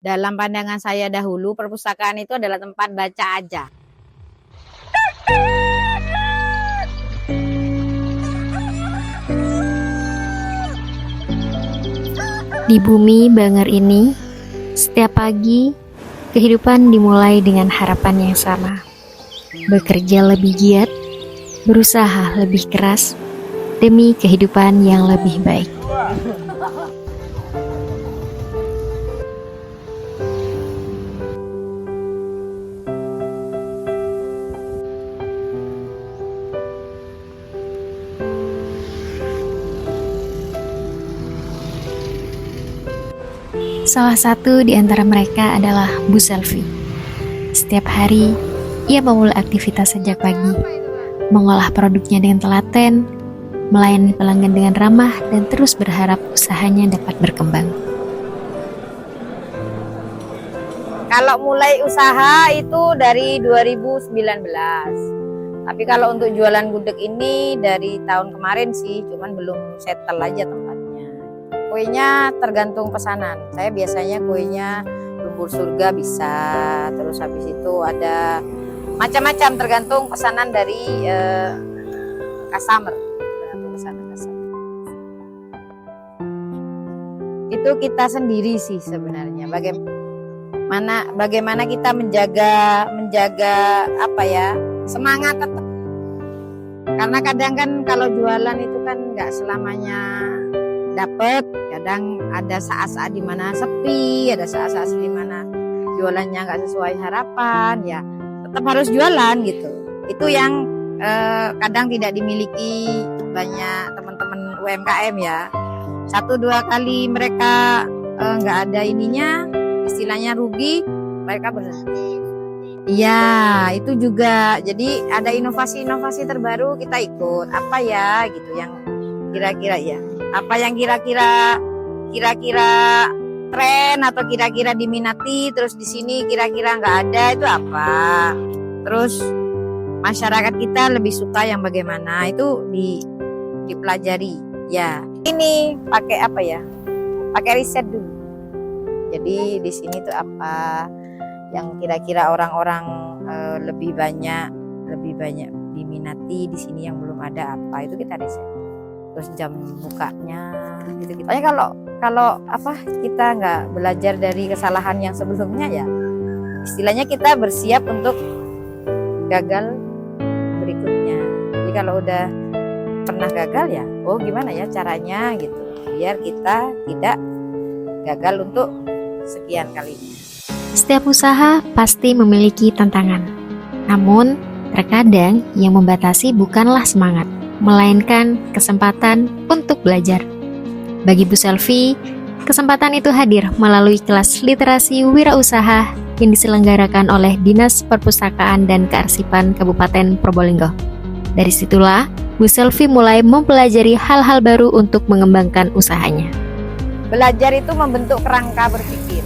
Dalam pandangan saya dahulu, perpustakaan itu adalah tempat baca aja. Di bumi Banger ini, setiap pagi, kehidupan dimulai dengan harapan yang sama. Bekerja lebih giat, berusaha lebih keras, demi kehidupan yang lebih baik. Salah satu di antara mereka adalah Bu Selvi. Setiap hari, ia memulai aktivitas sejak pagi, mengolah produknya dengan telaten, melayani pelanggan dengan ramah, dan terus berharap usahanya dapat berkembang. Kalau mulai usaha itu dari 2019. Tapi kalau untuk jualan gudeg ini dari tahun kemarin sih, cuman belum settle aja tempatnya. Kuenya tergantung pesanan. Saya biasanya kuenya lumpur surga bisa, terus habis itu ada macam-macam tergantung pesanan dari customer. Tergantung pesanan customer. Itu kita sendiri sih sebenarnya. Bagaimana kita menjaga apa ya, semangat tetap. Karena kadang kan kalau jualan itu kan nggak selamanya dapat, kadang ada saat-saat di mana sepi, ada saat-saat di mana jualannya nggak sesuai harapan, ya tetap harus jualan gitu. Itu yang kadang tidak dimiliki banyak teman-teman UMKM ya. 1-2 kali mereka nggak ada ininya, istilahnya rugi, mereka berhenti. Iya, itu juga. Jadi ada inovasi-inovasi terbaru kita ikut. Apa ya gitu yang kira-kira ya? Apa yang kira-kira tren atau kira-kira diminati, terus di sini kira-kira nggak ada, itu apa? Terus masyarakat kita lebih suka yang bagaimana, itu dipelajari. Ya, ini pakai apa ya? Pakai riset dulu. Jadi di sini tuh apa yang kira-kira orang-orang lebih banyak diminati di sini yang belum ada, apa itu kita riset. Terus jam bukanya gitu. Kalau apa kita nggak belajar dari kesalahan yang sebelumnya, ya istilahnya kita bersiap untuk gagal berikutnya. Jadi kalau udah pernah gagal, ya oh gimana ya caranya gitu biar kita tidak gagal untuk sekian kalinya. Setiap usaha pasti memiliki tantangan. Namun, terkadang yang membatasi bukanlah semangat, melainkan kesempatan untuk belajar. Bagi Bu Selvi, kesempatan itu hadir melalui kelas literasi wirausaha yang diselenggarakan oleh Dinas Perpustakaan dan Kearsipan Kabupaten Probolinggo. Dari situlah, Bu Selvi mulai mempelajari hal-hal baru untuk mengembangkan usahanya. Belajar itu membentuk kerangka berpikir.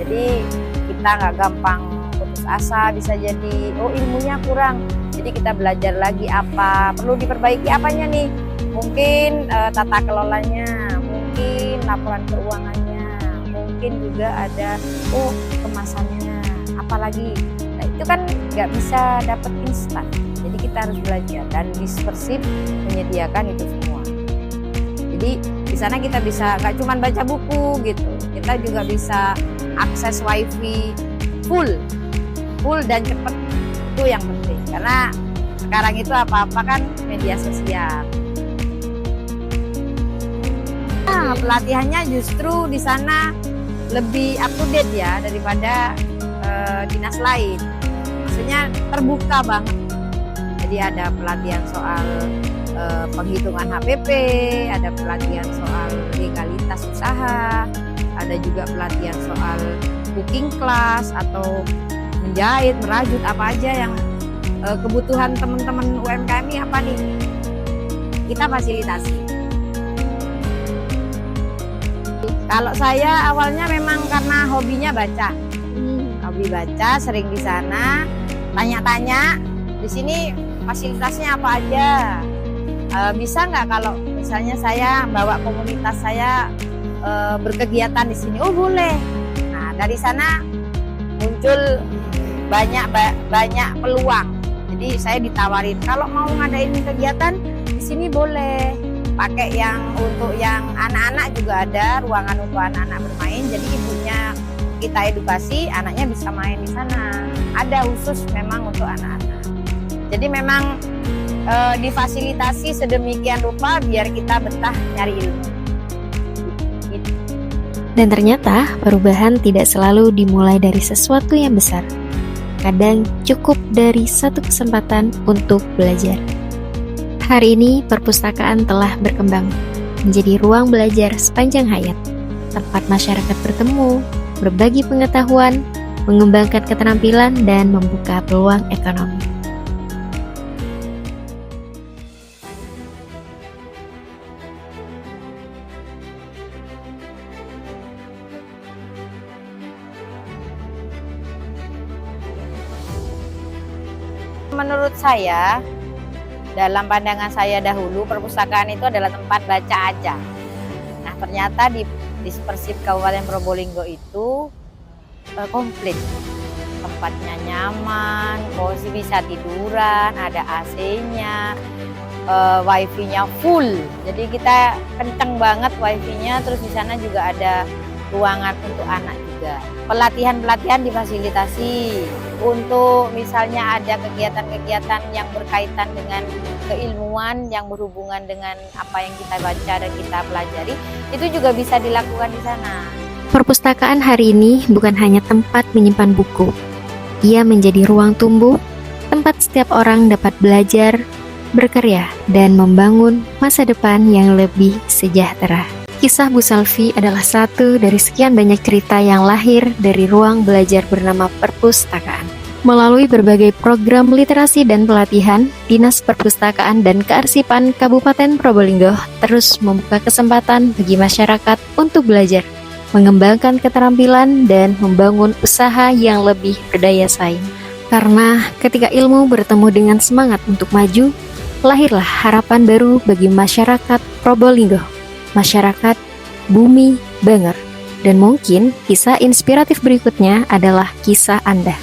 Jadi kita nggak gampang putus asa, bisa jadi oh ilmunya kurang. Jadi kita belajar lagi apa perlu diperbaiki, apanya nih? Mungkin tata kelolanya, mungkin laporan keuangannya, mungkin juga ada kemasannya, apalagi. Nah, itu kan nggak bisa dapat instan. Jadi kita harus belajar dan Dispersip menyediakan itu semua. Jadi di sana kita bisa nggak cuma baca buku gitu, kita juga bisa akses wifi full dan cepat. Itu yang penting karena sekarang itu apa-apa kan media sosial. Nah, pelatihannya justru di sana lebih up to date ya daripada dinas lain. Maksudnya terbuka banget. Jadi ada pelatihan soal penghitungan HPP, ada pelatihan soal legalitas usaha, ada juga pelatihan soal cooking class atau menjahit, merajut, apa aja yang kebutuhan teman-teman UMKM ini apa nih, kita fasilitasi. Kalau saya awalnya memang karena hobinya baca, hobi baca, sering di sana tanya-tanya di sini fasilitasnya apa aja. Bisa nggak kalau misalnya saya bawa komunitas saya berkegiatan di sini? Oh boleh. Nah dari sana muncul banyak peluang. Jadi saya ditawarin kalau mau ngadain kegiatan di sini boleh pakai yang untuk yang anak-anak juga ada ruangan untuk anak-anak bermain. Jadi ibunya kita edukasi, anaknya bisa main di sana. Ada khusus memang untuk anak-anak. Jadi memang difasilitasi sedemikian rupa biar kita betah nyari ilmu. Dan ternyata perubahan tidak selalu dimulai dari sesuatu yang besar. Kadang cukup dari satu kesempatan untuk belajar. Hari ini perpustakaan telah berkembang menjadi ruang belajar sepanjang hayat, tempat masyarakat bertemu, berbagi pengetahuan, mengembangkan keterampilan, dan membuka peluang ekonomi. Menurut saya, dalam pandangan saya dahulu, perpustakaan itu adalah tempat baca aja. Nah, ternyata di Persib Kabupaten Probolinggo itu komplit. Tempatnya nyaman, posisi bisa tiduran, ada AC-nya, wifi-nya full. Jadi kita kenceng banget wifi-nya, terus di sana juga ada ruangan untuk anak juga. Pelatihan-pelatihan difasilitasi. Untuk misalnya ada kegiatan-kegiatan yang berkaitan dengan keilmuan yang berhubungan dengan apa yang kita baca dan kita pelajari, itu juga bisa dilakukan di sana. Perpustakaan hari ini bukan hanya tempat menyimpan buku. Ia menjadi ruang tumbuh, tempat setiap orang dapat belajar, berkarya, dan membangun masa depan yang lebih sejahtera. Kisah Bu Salvi adalah satu dari sekian banyak cerita yang lahir dari ruang belajar bernama perpustakaan. Melalui berbagai program literasi dan pelatihan, Dinas Perpustakaan dan Kearsipan Kabupaten Probolinggo terus membuka kesempatan bagi masyarakat untuk belajar, mengembangkan keterampilan, dan membangun usaha yang lebih berdaya saing. Karena ketika ilmu bertemu dengan semangat untuk maju, lahirlah harapan baru bagi masyarakat Probolinggo, masyarakat Bumi Banger. Dan mungkin kisah inspiratif berikutnya adalah kisah Anda.